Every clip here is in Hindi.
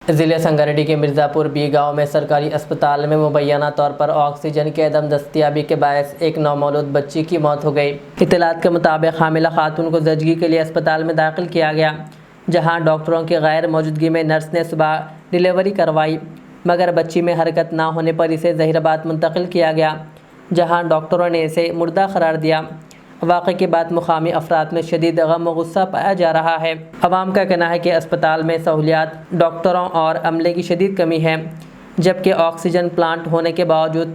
ज़िले संगारेड्डी के मिर्ज़ापुर बी गांव में सरकारी अस्पताल में मुबैना तौर पर ऑक्सीजन के अदम दस्तियाबी के बायस एक नौमौलूद बच्ची की मौत हो गई। इत्तलात के मुताबिक हामिला खातून को जजगी के लिए अस्पताल में दाखिल किया गया, जहां डॉक्टरों की गैर मौजूदगी में नर्स ने सुबह डिलीवरी करवाई, मगर बच्ची में हरकत ना होने पर इसे जहीराबाद मुंतकिल किया गया, जहाँ डॉक्टरों ने इसे मुर्दा करार दिया। वाक़े के बाद मुकामी अफराद में शदीद गम व गुस्सा पाया जा रहा है। अवाम का कहना है कि अस्पताल में सहूलियात, डॉक्टरों और अमले की शदीद कमी है, जबकि ऑक्सीजन प्लांट होने के बावजूद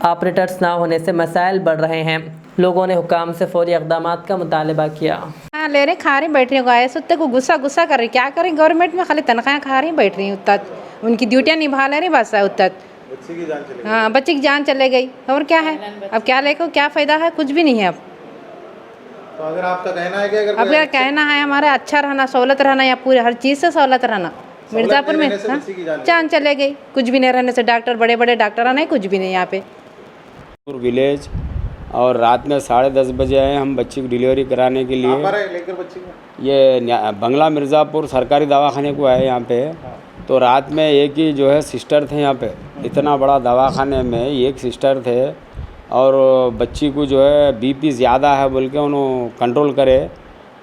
ऑपरेटर्स ना होने से मसाइल बढ़ रहे हैं। लोगों ने हुकाम से फौरी इक़दामात का मुतालबा किया। ले रहे खा रही बैठ रही गाय सुत्ते को गुस्सा कर रही, क्या करें, गवर्नमेंट में खाली तनख्वाहें खा रही बैठ रही, उतना उनकी ड्यूटियाँ निभा ले रही, बस है उतना। हाँ, बच्ची की जान चले गई और क्या है, अब क्या लेकर क्या फ़ायदा है, कुछ भी नहीं है। अब तो अगर आपका कहना है कि अगर अब कहना है हमारा अच्छा रहना, सहूलत रहना, या पूरे हर चीज़ से सहूलत रहना। मिर्ज़ापुर में जान चले गई, कुछ भी नहीं रहने से, डॉक्टर बड़े बड़े डॉक्टर नहीं, कुछ भी नहीं यहाँ पे। विलेज और रात में 10:30 बजे आए हम बच्ची की डिलीवरी कराने के लिए। लेकर बच्ची को ये बंगला मिर्ज़ापुर सरकारी दवाखाने को आए यहाँ पे। तो रात में एक ही जो है सिस्टर थे यहाँ पे, इतना बड़ा दवाखाने में एक सिस्टर थे, और बच्ची को जो है बीपी ज़्यादा है बोल के उन्होंने कंट्रोल करे।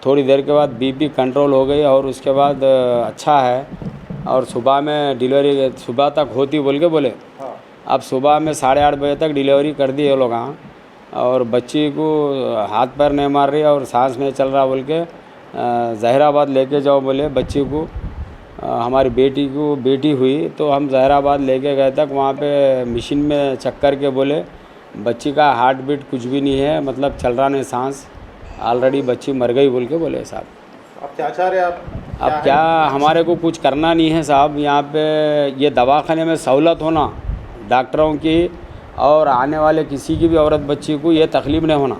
थोड़ी देर के बाद बीपी कंट्रोल हो गई और उसके बाद अच्छा है, और सुबह में डिलीवरी सुबह तक होती बोल के बोले। अब सुबह में 8:30 बजे तक डिलीवरी कर दी ये लोग यहाँ, और बच्ची को हाथ पैर नहीं मार रही और सांस नहीं चल रहा बोल के जहीराबाद लेके जाओ बोले बच्ची को। हमारी बेटी को बेटी हुई तो हम जहीराबाद लेके गए तक वहाँ पे मशीन में चेक करके बोले बच्ची का हार्ट बीट कुछ भी नहीं है, मतलब चल रहा नहीं सांस, ऑलरेडी बच्ची मर गई बोल के बोले साहब। अब क्या चाह रहे हैं आप? अब क्या हमारे को कुछ करना नहीं है साहब, यहाँ पे ये दवाखाने में सहूलत होना डॉक्टरों की, और आने वाले किसी की भी औरत बच्ची को ये तकलीफ़ नहीं होना।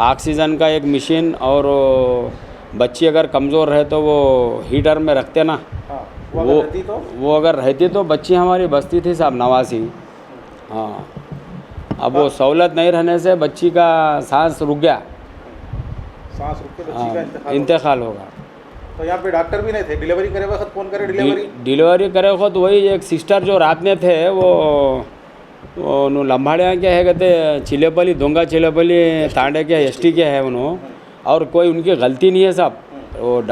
ऑक्सीजन का एक मशीन, और बच्ची अगर कमज़ोर है तो वो हीटर में रखते ना, वो अगर रहती तो बच्ची हमारी बचती थी साहब, नवासी। हाँ, अब वो सहूलत नहीं रहने से बच्ची का सांस रुक गया, सांस रुक के बच्ची का इंतकाल होगा। तो यहाँ पे डॉक्टर भी नहीं थे, डिलीवरी करे वक्त फ़ोन करे डिलीवरी करे वक्त वही एक सिस्टर जो रात में थे वो लम्बाड़िया के है, कहते चिलेपली दोंगा चिलेपली तांडे के एसटी के है उन्होंने, और कोई उनकी गलती नहीं है साहब, वो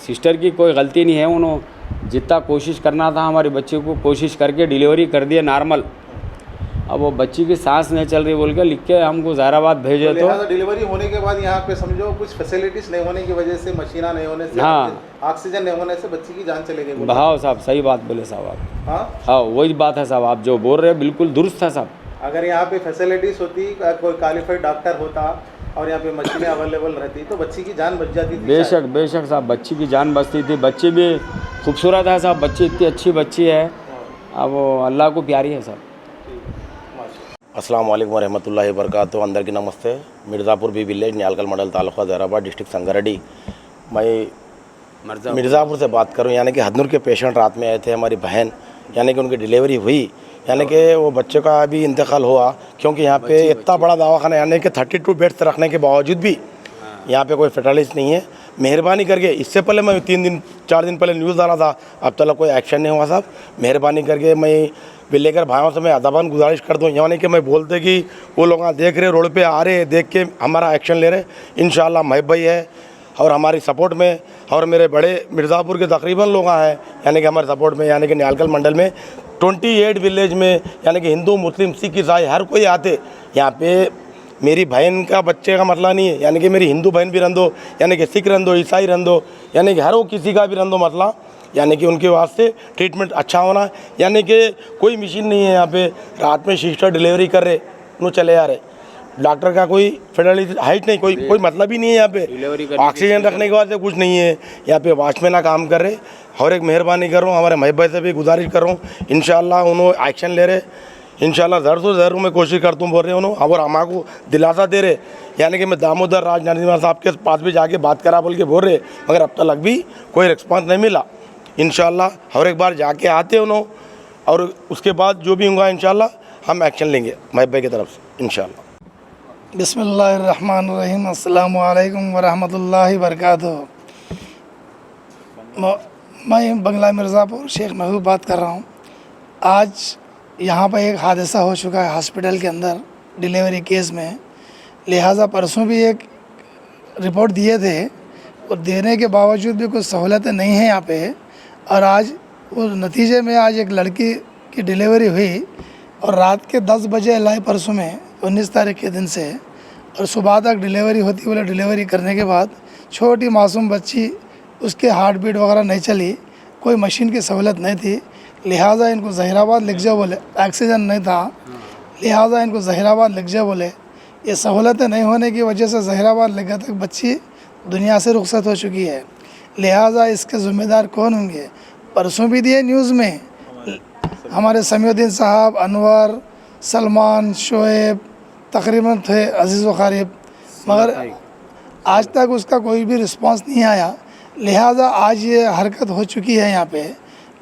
सिस्टर की कोई गलती नहीं है। उन्होंने जितना कोशिश करना था हमारी बच्ची को कोशिश करके डिलीवरी कर दिए नॉर्मल। अब वो बच्ची की सांस नहीं चल रही बोल के लिख के हमको जहीराबाद भेजे। तो डिलीवरी होने के बाद यहाँ पे समझो कुछ फैसिलिटीज़ नहीं होने की वजह से, मशीना नहीं होने से, हाँ, ऑक्सीजन नहीं होने से बच्ची की जान चले गई। हाँ साहब, सही बात बोले साहब आप। हाँ हाँ, वही बात है साहब, आप जो बोल रहे हैं बिल्कुल दुरुस्त है साहब। अगर यहाँ पे फैसिलिटीज़ होती, कोई क्वालिफाइड डॉक्टर होता और यहाँ पे मशीनें अवेलेबल रहती तो बच्ची की जान बच जाती थी। बेशक साहब, बच्ची की जान बचती थी। बच्ची भी खूबसूरत है साहब, बच्ची इतनी अच्छी बच्ची है, अब वो अल्लाह को प्यारी है साहब। अस्सलाम वालेकुम रहमतुल्लाहि वबरकातुहू। अंदर की नमस्ते। मिर्ज़ापुर बी विलेज, नियालकल मंडल, तालुका जहीराबाद, डिस्ट्रिक्ट संगारेड्डी। मैं मिर्ज़ापुर से बात करूं, यानी कि हदनूर के पेशेंट रात में आए थे, हमारी बहन, यानी कि उनकी डिलीवरी हुई, यानी कि वो बच्चे का अभी इंतकाल हुआ, क्योंकि यहाँ पे इतना बड़ा दवाखाना, यानी कि 32 बेड्स रखने के बावजूद भी यहाँ पे कोई फैटलिस्ट नहीं है। मेहरबानी करके, इससे पहले मैं 3-4 दिन पहले न्यूज़ डाला था, अब तक कोई एक्शन नहीं हुआ साहब। मेहरबानी करके मैं विलेकर भाइयों से मैं अदबन गुजारिश कर दूँ, यानी कि मैं बोलते कि वो लोग देख रहे, रोड पे आ रहे, देख के हमारा एक्शन ले रहे। इंशाल्लाह महब भाई है और हमारी सपोर्ट में, और मेरे बड़े मिर्ज़ापुर के तकरीबन लोग हैं, यानी कि हमारे सपोर्ट में, यानी कि नियालकल मंडल में 28 विलेज में, यानी कि हिंदू मुस्लिम सिख ईसाई हर कोई आते यहाँ पे। मेरी बहन का बच्चे का मसला नहीं है, यानी कि मेरी हिंदू बहन भी रंदो, यानी कि सिख रंदो, ईसाई रंदो, यानी कि हर वो किसी का भी रंदो मसला, यानी कि उनके वास्ते ट्रीटमेंट अच्छा होना। यानी कि कोई मशीन नहीं है यहाँ पे, रात में सिस्टर डिलीवरी कर रहे, वो चले आ रहे, डॉक्टर का कोई फेडरलिटी हाइट नहीं, कोई मतलब ही नहीं है यहाँ पे। ऑक्सीजन रखने के बाद कुछ नहीं है यहाँ पे, वॉचमैन का काम कर रहे। और एक मेहरबानी कर रहा हूँ, हमारे महब भाई से भी गुजारिश कर रहा हूँ, इंशाल्लाह उन्होंने एक्शन ले रहे, इंशाल्लाह ज़रूर से ज़रूर मैं कोशिश करता हूँ बोल रहे उन्होंने, और हमारे को दिलासा दे रहे। यानी कि मैं दामोदर राज नरसिम्हा साहब के पास भी जाके बात करा बोल के बोल रहे, मगर अब तक भी कोई रिस्पॉन्स नहीं मिला। इंशाल्लाह और एक बार जाके आते उन्होंने, और उसके बाद जो भी होगा इंशाल्लाह हम एक्शन लेंगे महब भाई की तरफ से इंशाल्लाह। बिस्मिल्लाहिर्रहमानिर्रहीम। अस्सलामु अलैकुम वरहमतुल्लाहि वबरकातुहू। मैं बंगला मिर्ज़ापुर शेख महबूब बात कर रहा हूँ। आज यहाँ पर एक हादसा हो चुका है हॉस्पिटल के अंदर डिलीवरी केस में, लिहाजा परसों भी एक रिपोर्ट दिए थे और देने के बावजूद भी कुछ सहूलतें नहीं हैं यहाँ पे। और आज उस नतीजे में आज एक लड़की की डिलीवरी हुई और रात के 10 बजे लाई परसों में 19 तारीख के दिन से, और सुबह तक डिलीवरी होती बोले डिलीवरी करने के बाद छोटी मासूम बच्ची, उसके हार्ट बीट वगैरह नहीं चली, कोई मशीन की सहूलत नहीं थी, लिहाजा इनको ज़हीराबाद लिख जाओ बोले, ऑक्सीजन नहीं था, लिहाजा इनको ज़हीराबाद लिख जाओ बोले। ये सहूलतें नहीं होने की वजह से ज़हीराबाद लिखा तक बच्ची दुनिया से रुखसत हो चुकी है। लिहाजा इसके ज़िम्मेदार कौन होंगे? परसों भी दिए न्यूज़ में, हमारे समीउद्दीन साहब, अनवर, सलमान, शोएब तकरीबन थे, अजीज़ व क़रीब, मगर आज तक उसका कोई भी रिस्पांस नहीं आया। लिहाजा आज ये हरकत हो चुकी है यहाँ पे,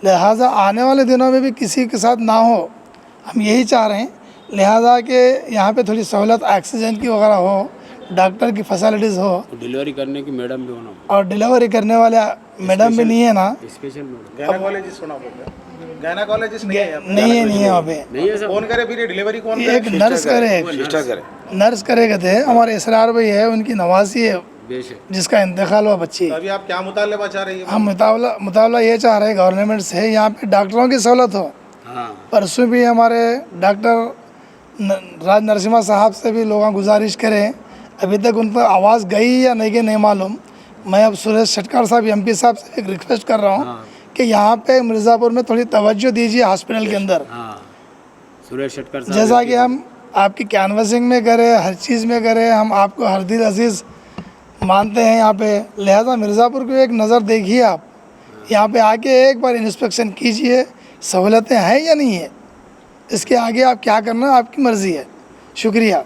लिहाजा आने वाले दिनों में भी किसी के साथ ना हो, हम यही चाह रहे हैं। लिहाजा कि यहाँ पे थोड़ी सहूलत ऑक्सीजन की वगैरह हो, डॉक्टर की फैसिलिटीज़ हो, डिलीवरी करने की मैडम भी होना, और डिलीवरी करने वाले मैडम भी नहीं है ना, स्पेशल मैडम गायनाकोलॉजिस्ट होना पड़ेगा। गायनाकोलॉजिस्ट नहीं है नहीं है यहाँ पे। कौन करे फिर डिलीवरी? कौन एक नर्स करे, नर्स करेगा थे, हमारे इसरार भाई है, उनकी नवासी है जिसका इंतकाल हुआ बच्ची। अभी आप क्या मुतालबा चाह रही है? हम मुतावला ये चाह रहे हैं गवर्नमेंट से यहाँ पे डॉक्टरों की सहूलत हो। परसों भी हमारे डॉक्टर राज नरसिम्हा साहब से भी लोग गुजारिश करें, अभी तक उन पर आवाज़ गई या नहीं गई नहीं मालूम। मैं अब सुरेश शटकार साहब MP साहब से एक रिक्वेस्ट कर रहा हूँ कि यहाँ पे मिर्ज़ापुर में थोड़ी तवज्जो दीजिए हॉस्पिटल के अंदर। सुरेश शटकर साहब, जैसा कि हम आपकी कैनवसिंग में करें, हर चीज़ में करें, हम आपको हर दिल अजीज़ मानते हैं यहाँ पे। लिहाजा मिर्ज़ापुर को एक नज़र देखिए आप, यहाँ पे आके एक बार इंस्पेक्शन कीजिए, सहूलतें हैं या नहीं है, इसके आगे आप क्या करना आपकी मर्ज़ी है। शुक्रिया।